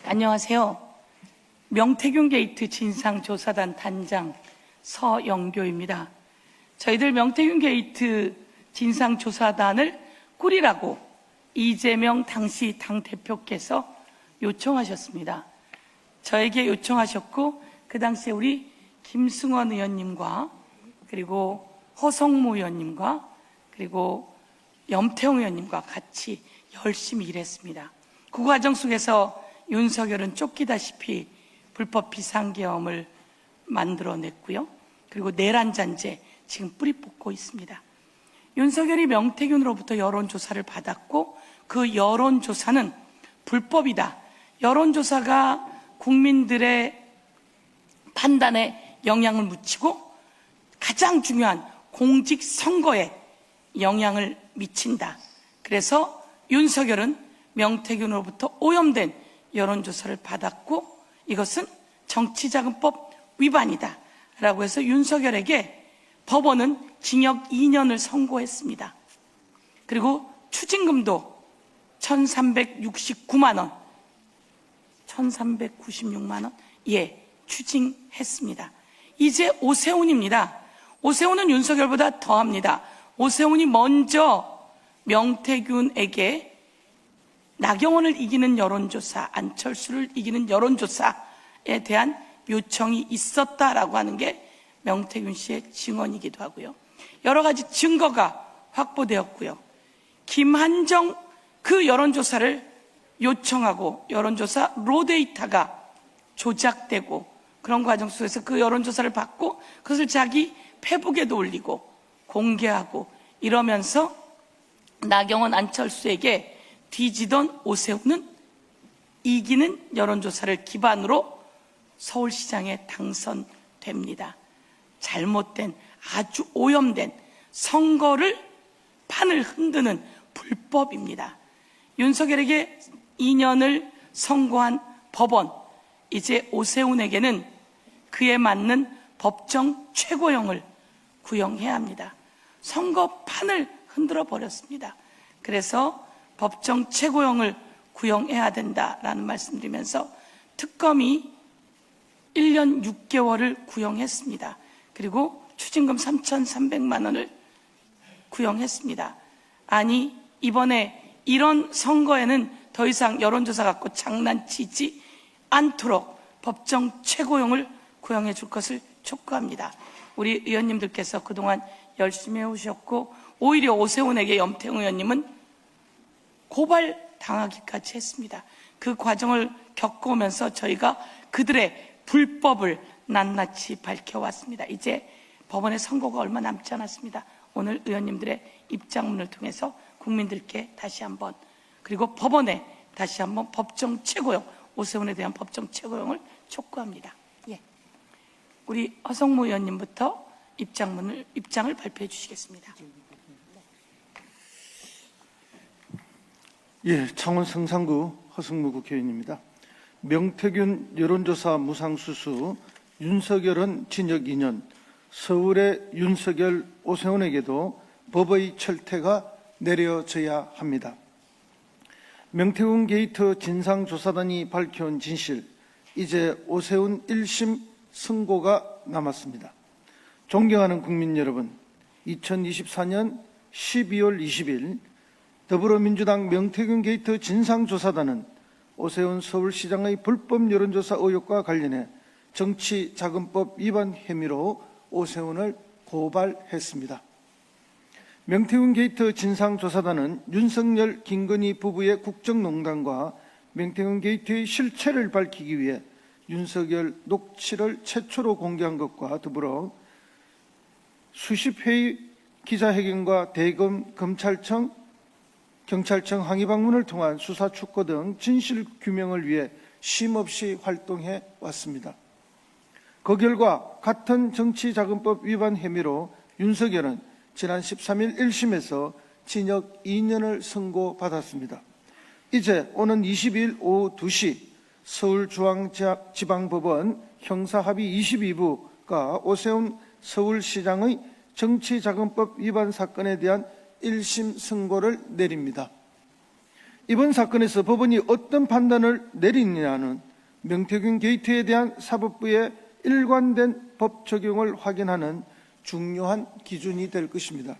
안녕하세요. 명태균 게이트 진상조사단 단장 서영교입니다. 저희들 명태균 게이트 진상조사단을 꾸리라고 이재명 당시 당대표께서 요청하셨습니다. 저에게 요청하셨고 그 당시에 우리 김승원 의원님과 그리고 허성무 의원님과 그리고 염태웅 의원님과 같이 열심히 일했습니다. 그 과정 속에서 윤석열은 쫓기다시피 불법 비상계엄을 만들어냈고요. 그리고 내란잔재 지금 뿌리 뽑고 있습니다. 윤석열이 명태균으로부터 여론조사를 받았고 그 여론조사는 불법이다. 여론조사가 국민들의 판단에 영향을 미치고 가장 중요한 공직선거에 영향을 미친다. 그래서 윤석열은 명태균으로부터 오염된 여론조사를 받았고 이것은 정치자금법 위반이다 라고 해서 윤석열에게 법원은 징역 2년을 선고했습니다. 그리고 추징금도 1,369만 원, 1,396만 원, 추징했습니다. 이제 오세훈입니다. 오세훈은 윤석열보다 더합니다. 오세훈이 먼저 명태균에게 나경원을 이기는 여론조사, 안철수를 이기는 여론조사에 대한 요청이 있었다라고 하는 게 명태균 씨의 증언이기도 하고요. 여러 가지 증거가 확보되었고요. 김한정 그 여론조사를 요청하고 여론조사 로데이터가 조작되고 그런 과정 속에서 그 여론조사를 받고 그것을 자기 페북에도 올리고 공개하고 이러면서 나경원 안철수에게 뒤지던 오세훈은 이기는 여론조사를 기반으로 서울시장에 당선됩니다. 잘못된 아주 오염된 선거를 판을 흔드는 불법입니다. 윤석열에게 2년을 선고한 법원, 이제 오세훈에게는 그에 맞는 법정 최고형을 구형해야 합니다. 선거판을 흔들어 버렸습니다. 그래서 법정 최고형을 구형해야 된다라는 말씀드리면서 특검이 1년 6개월을 구형했습니다. 그리고 추징금 3,300만 원을 구형했습니다. 아니 이번에 이런 선거에는 더 이상 여론조사 갖고 장난치지 않도록 법정 최고형을 구형해 줄 것을 촉구합니다. 우리 의원님들께서 그동안 열심히 해오셨고 오히려 오세훈에게 염태웅 의원님은 고발당하기까지 했습니다. 그 과정을 겪어오면서 저희가 그들의 불법을 낱낱이 밝혀왔습니다. 이제 법원의 선고가 얼마 남지 않았습니다. 오늘 의원님들의 입장문을 통해서 국민들께 다시 한번 그리고 법원에 다시 한번 법정 최고형, 오세훈에 대한 법정 최고형을 촉구합니다. 우리 허성무 의원님부터 입장을 발표해 주시겠습니다. 창원 성산구 허성무 국회의원입니다. 명태균 여론조사 무상수수, 윤석열은 징역 2년, 서울의 윤석열, 오세훈에게도 법의 철퇴가 내려져야 합니다. 명태균 게이트 진상조사단이 밝혀온 진실, 이제 오세훈 1심 선고가 남았습니다. 존경하는 국민 여러분, 2024년 12월 20일 더불어민주당 명태균 게이트 진상조사단은 오세훈 서울시장의 불법 여론조사 의혹과 관련해 정치자금법 위반 혐의로 오세훈을 고발했습니다. 명태균 게이트 진상조사단은 윤석열, 김건희 부부의 국정농단과 명태균 게이트의 실체를 밝히기 위해 윤석열 녹취를 최초로 공개한 것과 더불어 수십 회의 기자회견과 대검, 검찰청, 경찰청 항의 방문을 통한 수사 촉구 등 진실 규명을 위해 쉼없이 활동해 왔습니다. 그 결과 같은 정치자금법 위반 혐의로 윤석열은 지난 13일 1심에서 징역 2년을 선고받았습니다. 이제 오는 22일 오후 2시 서울중앙지방법원 형사합의 22부가 오세훈 서울시장의 정치자금법 위반 사건에 대한 1심 선고를 내립니다. 이번 사건에서 법원이 어떤 판단을 내리느냐는 명태균 게이트에 대한 사법부의 일관된 법 적용을 확인하는 중요한 기준이 될 것입니다.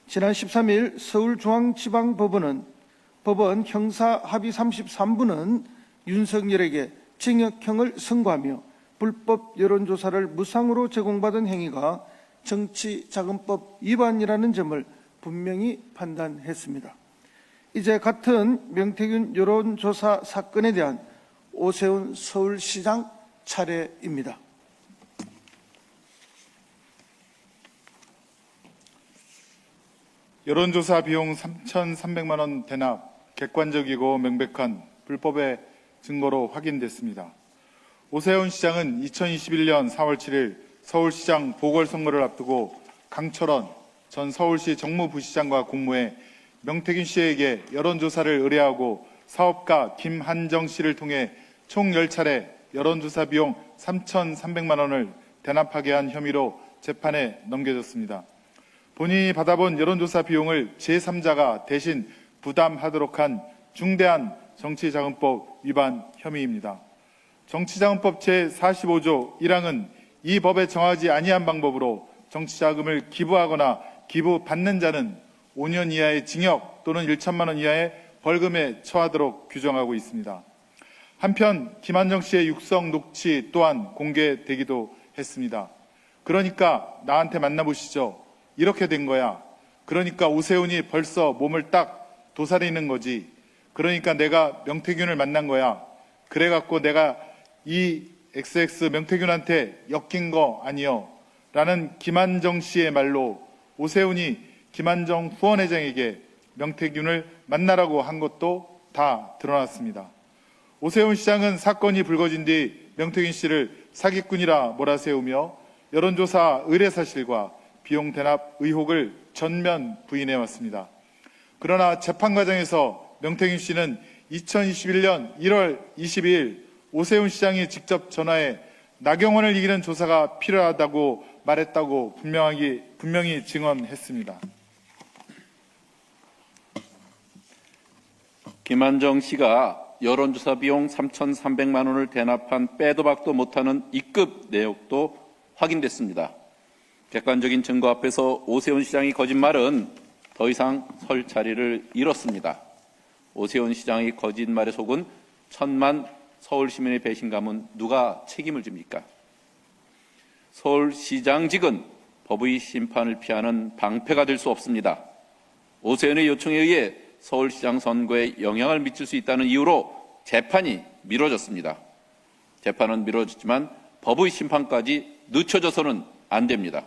지난 13일 서울중앙지방법원은 법원 형사합의 33부는 윤석열에게 징역형을 선고하며 불법 여론조사를 무상으로 제공받은 행위가 정치자금법 위반이라는 점을 분명히 판단했습니다. 이제 같은 명태균 여론조사 사건에 대한 오세훈 서울시장 차례입니다. 여론조사 비용 3,300만 원 대납 객관적이고 명백한 불법의 증거로 확인됐습니다. 오세훈 시장은 2021년 4월 7일 서울시장 보궐선거를 앞두고 강철원 전 서울시 정무부시장과 공모해 명태균 씨에게 여론조사를 의뢰하고 사업가 김한정 씨를 통해 총 10차례 여론조사 비용 3,300만 원을 대납하게 한 혐의로 재판에 넘겨졌습니다. 본인이 받아본 여론조사 비용을 제3자가 대신 부담하도록 한 중대한 정치자금법 위반 혐의입니다. 정치자금법 제45조 1항은 이 법에 정하지 아니한 방법으로 정치자금을 기부하거나 기부받는 자는 5년 이하의 징역 또는 1천만 원 이하의 벌금에 처하도록 규정하고 있습니다. 한편 김한정 씨의 육성 녹취 또한 공개되기도 했습니다. 그러니까 나한테 만나보시죠. 이렇게 된 거야. 그러니까 오세훈이 벌써 몸을 딱 도사리는 거지. 그러니까 내가 명태균을 만난 거야. 그래갖고 내가 이 XX 명태균한테 엮인 거 아니요. 라는 김한정 씨의 말로 오세훈이 김한정 후원회장에게 명태균을 만나라고 한 것도 다 드러났습니다. 오세훈 시장은 사건이 불거진 뒤 명태균 씨를 사기꾼이라 몰아세우며 여론조사 의뢰 사실과 비용 대납 의혹을 전면 부인해왔습니다. 그러나 재판 과정에서 명태균 씨는 2021년 1월 22일 오세훈 시장이 직접 전화해 나경원을 이기는 조사가 필요하다고 말했다고 분명히 증언했습니다. 김한정 씨가 여론조사 비용 3,300만 원을 대납한 빼도 박도 못하는 입급 내역도 확인됐습니다. 객관적인 증거 앞에서 오세훈 시장의 거짓말은 더 이상 설 자리를 잃었습니다. 오세훈 시장의 거짓말에 속은 1,000만 서울 시민의 배신감은 누가 책임을 집니까? 서울시장직은 법의 심판을 피하는 방패가 될 수 없습니다. 오세훈의 요청에 의해 서울시장 선거에 영향을 미칠 수 있다는 이유로 재판이 미뤄졌습니다. 재판은 미뤄졌지만 법의 심판까지 늦춰져서는 안 됩니다.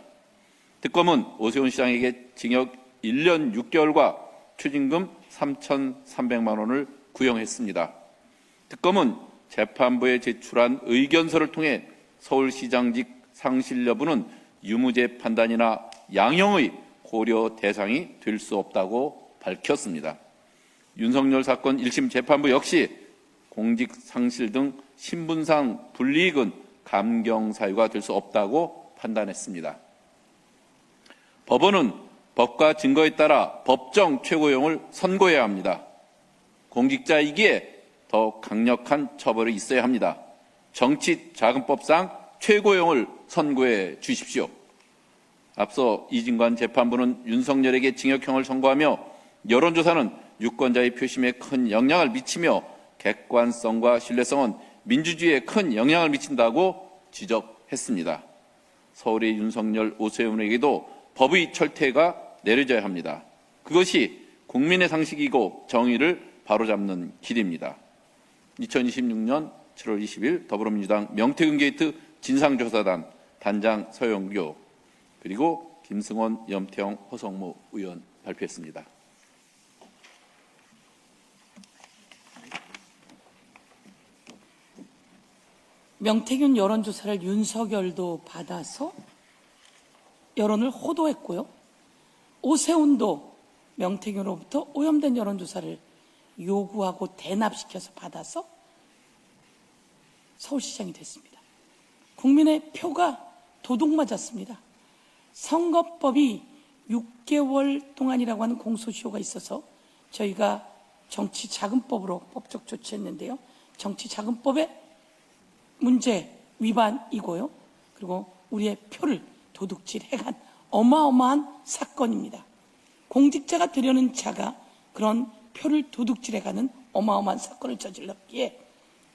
특검은 오세훈 시장에게 징역 1년 6개월과 추징금 3,300만 원을 구형했습니다. 특검은 재판부에 제출한 의견서를 통해 서울시장직 상실 여부는 유무죄 판단이나 양형의 고려 대상이 될 수 없다고 밝혔습니다. 윤석열 사건 1심 재판부 역시 공직 상실 등 신분상 불이익은 감경 사유가 될 수 없다고 판단했습니다. 법원은 법과 증거에 따라 법정 최고형을 선고해야 합니다. 공직자이기에 더 강력한 처벌이 있어야 합니다. 정치자금법상 최고형을 선고해 주십시오. 앞서 이진관 재판부는 윤석열에게 징역형을 선고하며 여론조사는 유권자의 표심에 큰 영향을 미치며 객관성과 신뢰성은 민주주의에 큰 영향을 미친다고 지적했습니다. 서울의 윤석열, 오세훈에게도 법의 철퇴가 내려져야 합니다. 그것이 국민의 상식이고 정의를 바로잡는 길입니다. 2026년 7월 20일 더불어민주당 명태균 게이트 진상조사단 단장 서영교 그리고 김승원, 염태영, 허성무 의원 발표했습니다. 명태균 여론조사를 윤석열도 받아서 여론을 호도했고요. 오세훈도 명태균으로부터 오염된 여론조사를 요구하고 대납시켜서 받아서 서울시장이 됐습니다. 국민의 표가 도둑 맞았습니다. 선거법이 6개월 동안이라고 하는 공소시효가 있어서 저희가 정치자금법으로 법적 조치했는데요. 정치자금법의 문제 위반이고요. 그리고 우리의 표를 도둑질해간 어마어마한 사건입니다. 공직자가 되려는 자가 그런 표를 도둑질해가는 어마어마한 사건을 저질렀기에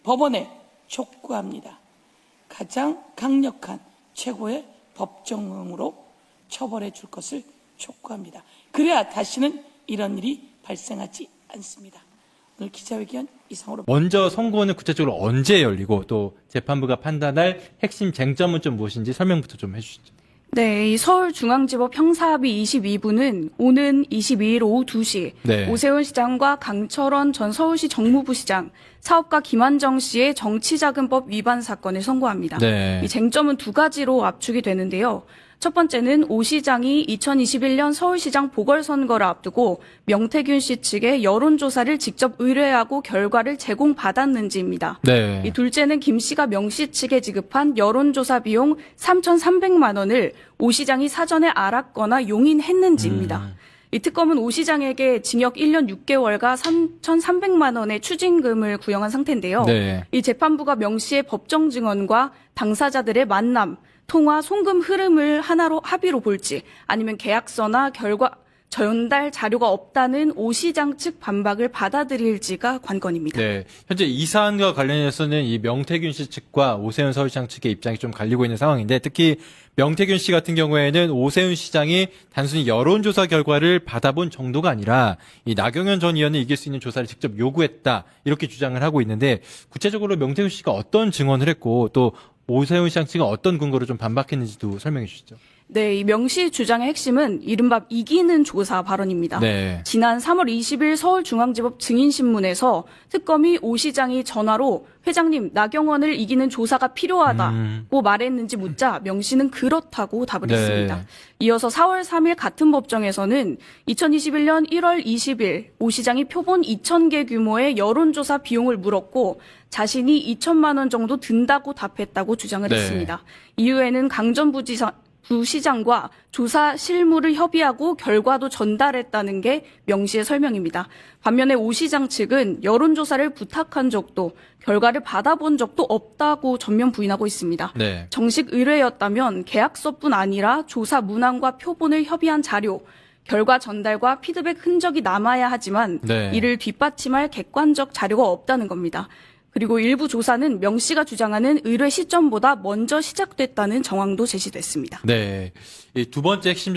법원에 촉구합니다. 가장 강력한 최고의 법정으로 처벌해 줄 것을 촉구합니다. 그래야 다시는 이런 일이 발생하지 않습니다. 오늘 기자회견 이상으로. 먼저 선고는 구체적으로 언제 열리고 또 재판부가 판단할 핵심 쟁점은 좀 무엇인지 설명부터 좀 해주시죠. 네, 이 서울중앙지법 형사합의 22부는 오는 22일 오후 2시 네. 오세훈 시장과 강철원 전 서울시 정무부 시장, 사업가 김한정 씨의 정치자금법 위반 사건을 선고합니다. 네. 이 쟁점은 두 가지로 압축이 되는데요. 첫 번째는 오 시장이 2021년 서울시장 보궐선거를 앞두고 명태균 씨 측에 여론조사를 직접 의뢰하고 결과를 제공받았는지입니다. 네. 이 둘째는 김 씨가 명 씨 측에 지급한 여론조사 비용 3,300만 원을 오 시장이 사전에 알았거나 용인했는지입니다. 이 특검은 오 시장에게 징역 1년 6개월과 3,300만 원의 추징금을 구형한 상태인데요. 네. 이 재판부가 명 씨의 법정 증언과 당사자들의 만남, 통화, 송금 흐름을 하나로 합의로 볼지 아니면 계약서나 결과 전달 자료가 없다는 오 시장 측 반박을 받아들일지가 관건입니다. 네. 현재 이 사안과 관련해서는 이 명태균 씨 측과 오세훈 서울시장 측의 입장이 좀 갈리고 있는 상황인데 특히 명태균 씨 같은 경우에는 오세훈 시장이 단순히 여론조사 결과를 받아본 정도가 아니라 이 나경원 전 의원을 이길 수 있는 조사를 직접 요구했다 이렇게 주장을 하고 있는데 구체적으로 명태균 씨가 어떤 증언을 했고 또 오세훈 시장 측은 어떤 근거로 좀 반박했는지도 설명해 주시죠. 네, 이 명시 주장의 핵심은 이른바 이기는 조사 발언입니다. 네. 지난 3월 20일 서울중앙지법 증인신문에서 특검이 오 시장이 전화로 회장님 나경원을 이기는 조사가 필요하다고 말했는지 묻자 명 씨는 그렇다고 답을 네. 했습니다. 이어서 4월 3일 같은 법정에서는 2021년 1월 20일 오 시장이 표본 2,000개 규모의 여론조사 비용을 물었고 자신이 2천만 원 정도 든다고 답했다고 주장을 네. 했습니다. 이후에는 부시장과 조사 실무를 협의하고 결과도 전달했다는 게 명 씨의 설명입니다. 반면에 오 시장 측은 여론조사를 부탁한 적도 결과를 받아본 적도 없다고 전면 부인하고 있습니다. 네. 정식 의뢰였다면 계약서뿐 아니라 조사 문항과 표본을 협의한 자료, 결과 전달과 피드백 흔적이 남아야 하지만 네. 이를 뒷받침할 객관적 자료가 없다는 겁니다. 그리고 일부 조사는 명 씨가 주장하는 의뢰 시점보다 먼저 시작됐다는 정황도 제시됐습니다. 네. 이 두 번째 핵심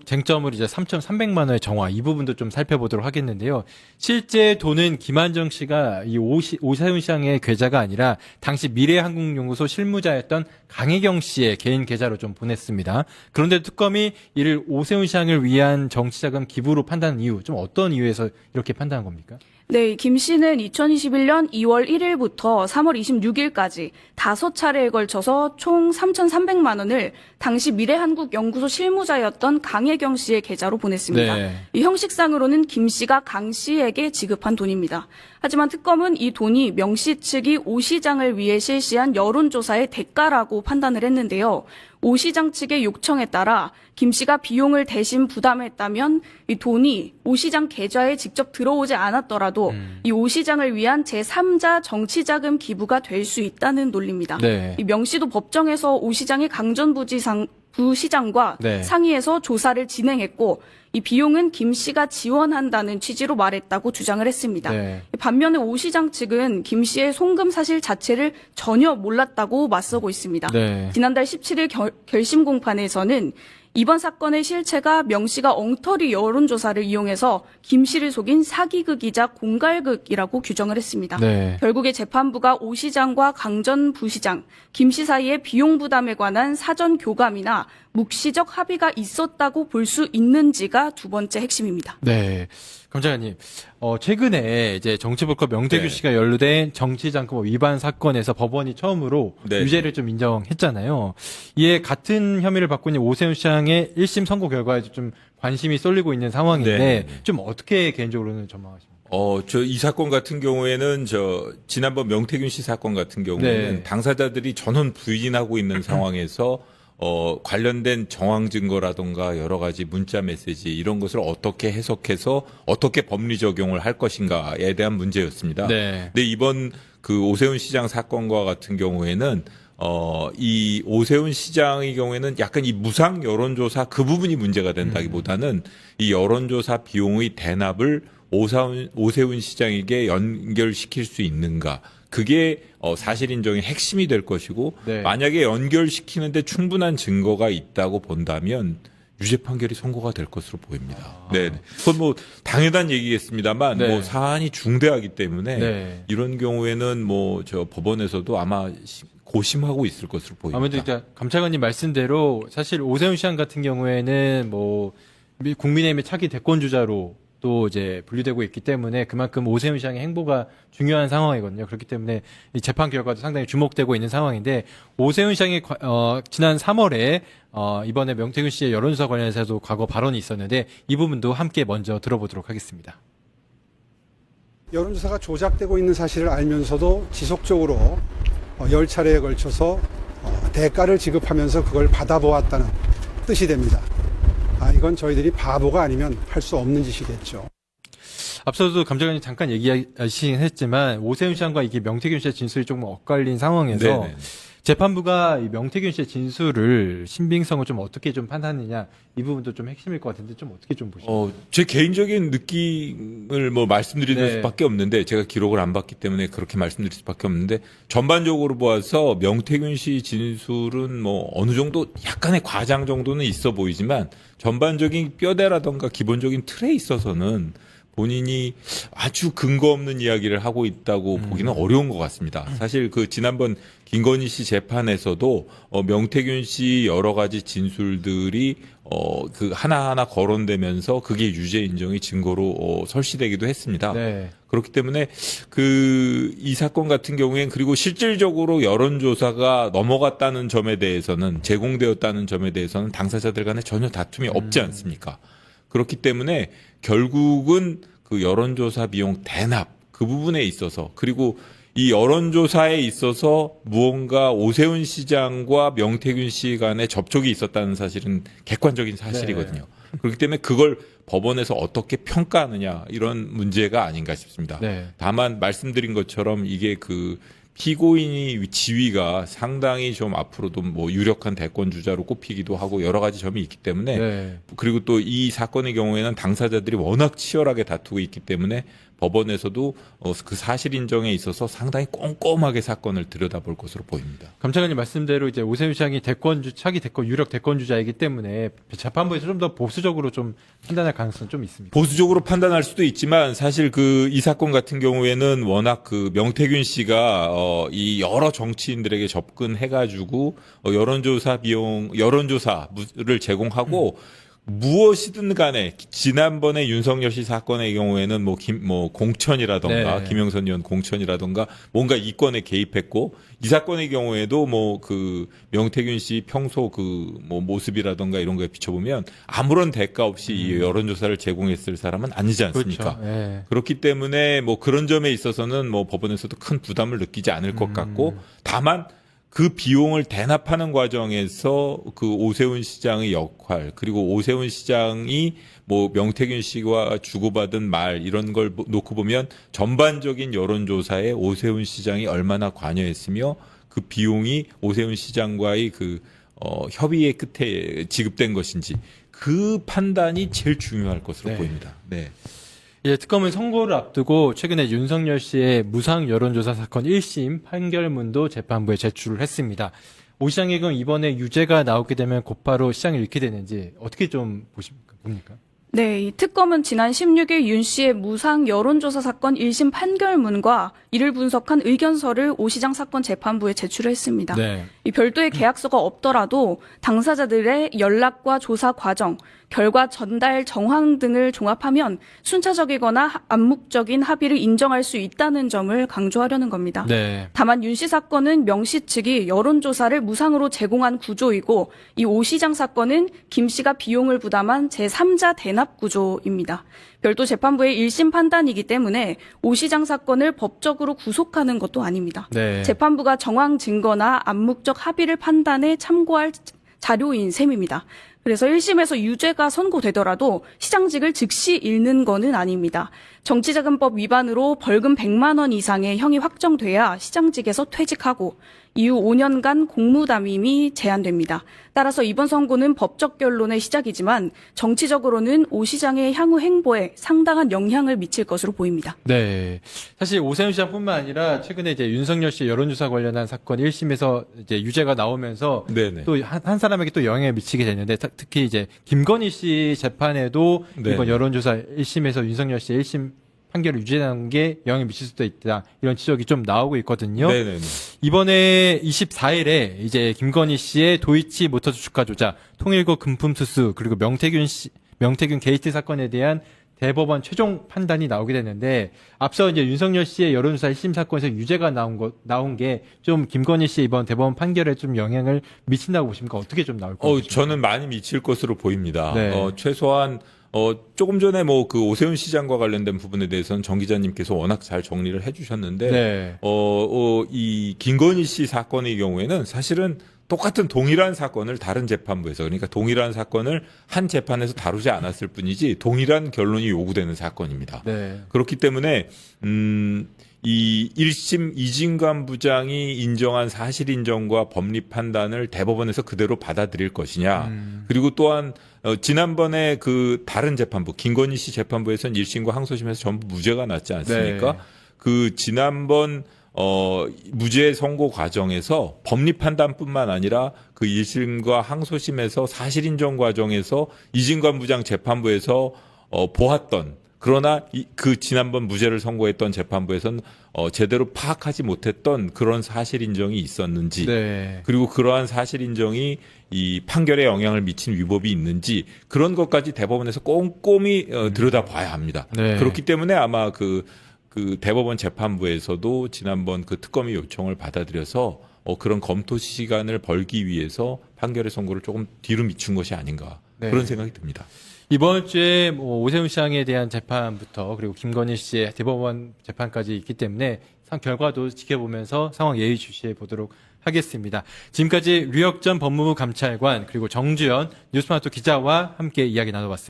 쟁점으로 이제 3,300만 원의 정화 이 부분도 좀 살펴보도록 하겠는데요. 실제 돈은 김한정 씨가 이 오세훈 시장의 계좌가 아니라 당시 미래한국연구소 실무자였던 강혜경 씨의 개인 계좌로 좀 보냈습니다. 그런데 특검이 이를 오세훈 시장을 위한 정치자금 기부로 판단한 이유, 좀 어떤 이유에서 이렇게 판단한 겁니까? 네, 김 씨는 2021년 2월 1일부터 3월 26일까지 5차례에 걸쳐서 총 3,300만 원을 당시 미래한국연구소 실무자였던 강혜경 씨의 계좌로 보냈습니다. 네. 이 형식상으로는 김 씨가 강 씨에게 지급한 돈입니다. 하지만 특검은 이 돈이 명 씨 측이 오 시장을 위해 실시한 여론조사의 대가라고 판단을 했는데요. 오 시장 측의 요청에 따라 김 씨가 비용을 대신 부담했다면 이 돈이 오 시장 계좌에 직접 들어오지 않았더라도 이 오 시장을 위한 제3자 정치자금 기부가 될 수 있다는 논리입니다. 네. 이 명 씨도 법정에서 오 시장이 강전 부시장과 네. 상의해서 조사를 진행했고 이 비용은 김 씨가 지원한다는 취지로 말했다고 주장을 했습니다. 네. 반면에 오 시장 측은 김 씨의 송금 사실 자체를 전혀 몰랐다고 맞서고 있습니다. 네. 지난달 17일 결심 공판에서는 이번 사건의 실체가 명 씨가 엉터리 여론조사를 이용해서 김 씨를 속인 사기극이자 공갈극이라고 규정을 했습니다. 네. 결국에 재판부가 오 시장과 강 전 부시장, 김 씨 사이의 비용 부담에 관한 사전 교감이나 묵시적 합의가 있었다고 볼 수 있는지가 두 번째 핵심입니다. 네. 검사장님, 최근에 이제 정치볼거 명태균 네. 씨가 연루된 정치자금법 위반 사건에서 법원이 처음으로 네. 유죄를 좀 인정했잖아요. 이에 같은 혐의를 받고 있는 오세훈 시장의 1심 선고 결과에도 좀 관심이 쏠리고 있는 상황인데 네. 좀 어떻게 개인적으로는 전망하십니까? 이 사건 같은 경우에는 지난번 명태균 씨 사건 같은 경우에는 네. 당사자들이 전원 부인하고 있는 상황에서 관련된 정황 증거라든가 여러 가지 문자 메시지 이런 것을 어떻게 해석해서 어떻게 법리 적용을 할 것인가에 대한 문제였습니다. 네. 근데 이번 그 오세훈 시장 사건과 같은 경우에는 이 오세훈 시장의 경우에는 약간 이 무상 여론조사 그 부분이 문제가 된다기보다는 이 여론조사 비용의 대납을 오세훈 시장에게 연결시킬 수 있는가. 그게 사실 인정의 핵심이 될 것이고 네. 만약에 연결시키는데 충분한 증거가 있다고 본다면 유죄 판결이 선고가 될 것으로 보입니다. 네, 그건 뭐 당연한 얘기겠습니다만 네. 뭐 사안이 중대하기 때문에 네. 이런 경우에는 뭐 저 법원에서도 아마 고심하고 있을 것으로 보입니다. 아무래도 일단 감찰관님 말씀대로 사실 오세훈 시장 같은 경우에는 뭐 국민의힘의 차기 대권 주자로 또 이제 분류되고 있기 때문에 그만큼 오세훈 시장의 행보가 중요한 상황이거든요. 그렇기 때문에 이 재판 결과도 상당히 주목되고 있는 상황인데 오세훈 시장이 지난 3월에 이번에 명태균 씨의 여론조사 관련해서도 과거 발언이 있었는데 이 부분도 함께 먼저 들어보도록 하겠습니다. 여론조사가 조작되고 있는 사실을 알면서도 지속적으로 10차례에 걸쳐서 대가를 지급하면서 그걸 받아보았다는 뜻이 됩니다. 이건 저희들이 바보가 아니면 할 수 없는 짓이겠죠. 앞서도 감찰관님 잠깐 얘기하시긴 했지만 오세훈 시장과 이게 명태균 씨의 진술이 조금 엇갈린 상황에서 네네. 재판부가 이 명태균 씨의 진술을 신빙성을 좀 어떻게 좀 판단하느냐 이 부분도 좀 핵심일 것 같은데 좀 어떻게 좀 보시나요? 제 개인적인 느낌을 뭐 말씀드릴 네. 수밖에 없는데 제가 기록을 안 봤기 때문에 그렇게 말씀드릴 수밖에 없는데 전반적으로 보아서 명태균 씨 진술은 뭐 어느 정도 약간의 과장 정도는 있어 보이지만 전반적인 뼈대라던가 기본적인 틀에 있어서는 본인이 아주 근거 없는 이야기를 하고 있다고 보기는 어려운 것 같습니다. 사실 그 지난번 김건희 씨 재판에서도 명태균 씨 여러 가지 진술들이 그 하나하나 거론되면서 그게 유죄 인정의 증거로 설시되기도 했습니다. 네. 그렇기 때문에 이 사건 같은 경우엔 그리고 실질적으로 여론조사가 넘어갔다는 점에 대해서는 제공되었다는 점에 대해서는 당사자들 간에 전혀 다툼이 없지 않습니까? 그렇기 때문에 결국은 그 여론조사 비용 대납 그 부분에 있어서 그리고 이 여론조사에 있어서 무언가 오세훈 시장과 명태균 씨 간에 접촉이 있었다는 사실은 객관적인 사실이거든요. 그렇기 때문에 그걸 법원에서 어떻게 평가하느냐 이런 문제가 아닌가 싶습니다. 네. 다만 말씀드린 것처럼 이게 그 피고인이 지위가 상당히 좀 앞으로도 뭐 유력한 대권 주자로 꼽히기도 하고 여러 가지 점이 있기 때문에 네. 그리고 또 이 사건의 경우에는 당사자들이 워낙 치열하게 다투고 있기 때문에 법원에서도 그 사실 인정에 있어서 상당히 꼼꼼하게 사건을 들여다볼 것으로 보입니다. 감찰관님 말씀대로 이제 오세훈 시장이 차기 유력 대권 주자이기 때문에 재판부에서 좀 더 보수적으로 좀 판단할 가능성은 좀 있습니다. 보수적으로 판단할 수도 있지만 사실 이 사건 같은 경우에는 워낙 그 명태균 씨가 이 여러 정치인들에게 접근해가지고 여론조사를 제공하고 무엇이든 간에 지난번에 윤석열 씨 사건의 경우에는 공천이라던가 네. 김영선 의원 공천이라던가 뭔가 이권에 개입했고 이 사건의 경우에도 그 명태균 씨 평소 모습이라던가 이런 거에 비춰보면 아무런 대가 없이 이 여론조사를 제공했을 사람은 아니지 않습니까? 그렇죠. 네. 그렇기 때문에 그런 점에 있어서는 법원에서도 큰 부담을 느끼지 않을 것 같고 다만 그 비용을 대납하는 과정에서 그 오세훈 시장의 역할 그리고 오세훈 시장이 명태균 씨와 주고받은 말 이런 걸 놓고 보면 전반적인 여론조사에 오세훈 시장이 얼마나 관여했으며 그 비용이 오세훈 시장과의 협의의 끝에 지급된 것인지 그 판단이 제일 중요할 것으로 네. 보입니다. 네. 예, 특검은 선고를 앞두고 최근에 윤석열 씨의 무상 여론조사 사건 1심 판결문도 재판부에 제출을 했습니다. 오 시장의 경우 이번에 유죄가 나오게 되면 곧바로 시장을 잃게 되는지 어떻게 좀 봅니까? 네, 이 특검은 지난 16일 윤 씨의 무상 여론조사 사건 1심 판결문과 이를 분석한 의견서를 오 시장 사건 재판부에 제출했습니다. 네. 이 별도의 계약서가 없더라도 당사자들의 연락과 조사 과정, 결과 전달 정황 등을 종합하면 순차적이거나 암묵적인 합의를 인정할 수 있다는 점을 강조하려는 겁니다. 네. 다만 윤 씨 사건은 명 씨 측이 여론조사를 무상으로 제공한 구조이고 이 오 시장 사건은 김 씨가 비용을 부담한 제3자 대납 구조입니다. 별도 재판부의 1심 판단이기 때문에 오 시장 사건을 법적으로 구속하는 것도 아닙니다. 네. 재판부가 정황 증거나 암묵적 합의를 판단해 참고할 자료인 셈입니다. 그래서 1심에서 유죄가 선고되더라도 시장직을 즉시 잃는 거는 아닙니다. 정치자금법 위반으로 벌금 100만 원 이상의 형이 확정돼야 시장직에서 퇴직하고 이후 5년간 공무담임이 제한됩니다. 따라서 이번 선고는 법적 결론의 시작이지만 정치적으로는 오 시장의 향후 행보에 상당한 영향을 미칠 것으로 보입니다. 네. 사실 오세훈 시장뿐만 아니라 최근에 이제 윤석열 씨 여론조사 관련한 사건 1심에서 이제 유죄가 나오면서 네네. 또 한 사람에게 또 영향을 미치게 됐는데 특히 이제 김건희 씨 재판에도 네. 이번 여론조사 1심에서 윤석열 씨 1심 판결을 유죄한 게 영향을 미칠 수도 있다. 이런 지적이 좀 나오고 있거든요. 네네네. 이번에 24일에 이제 김건희 씨의 도이치 모터스 주가 조작, 통일고 금품 수수, 그리고 명태균 게이트 사건에 대한 대법원 최종 판단이 나오게 됐는데 앞서 이제 윤석열 씨의 여론조사 1심 사건에서 유죄가 나온 게 좀 김건희 씨의 이번 대법원 판결에 좀 영향을 미친다고 보십니까? 어떻게 좀 나올 것 같습니까? 저는 많이 미칠 것으로 보입니다. 네. 최소한 조금 전에 뭐 그 오세훈 시장과 관련된 부분에 대해서는 정 기자님께서 워낙 잘 정리를 해주셨는데, 네. 이 김건희 씨 사건의 경우에는 사실은 똑같은 동일한 사건을 다른 재판부에서, 그러니까 동일한 사건을 한 재판에서 다루지 않았을 뿐이지 동일한 결론이 요구되는 사건입니다. 네. 그렇기 때문에 이 1심 이진관 부장이 인정한 사실 인정과 법리 판단을 대법원에서 그대로 받아들일 것이냐. 그리고 또한 지난번에 그 다른 재판부 김건희 씨 재판부에서는 1심과 항소심에서 전부 무죄가 났지 않습니까? 네. 그 지난번 무죄 선고 과정에서 법리 판단뿐만 아니라 그 1심과 항소심에서 사실 인정 과정에서 이진관 부장 재판부에서 보았던, 그러나 그 지난번 무죄를 선고했던 재판부에서는 제대로 파악하지 못했던 그런 사실 인정이 있었는지, 네. 그리고 그러한 사실 인정이 이 판결에 영향을 미친 위법이 있는지, 그런 것까지 대법원에서 꼼꼼히 들여다봐야 합니다. 네. 그렇기 때문에 아마 그 대법원 재판부에서도 지난번 그 특검의 요청을 받아들여서 그런 검토 시간을 벌기 위해서 판결의 선고를 조금 뒤로 미춘 것이 아닌가, 네. 그런 생각이 듭니다. 이번 주에 뭐 오세훈 시장에 대한 재판부터 그리고 김건희 씨의 대법원 재판까지 있기 때문에 결과도 지켜보면서 상황 예의주시해 보도록 하겠습니다. 지금까지 류혁전 법무부 감찰관 그리고 정주연 뉴스마트 기자와 함께 이야기 나눠봤습니다.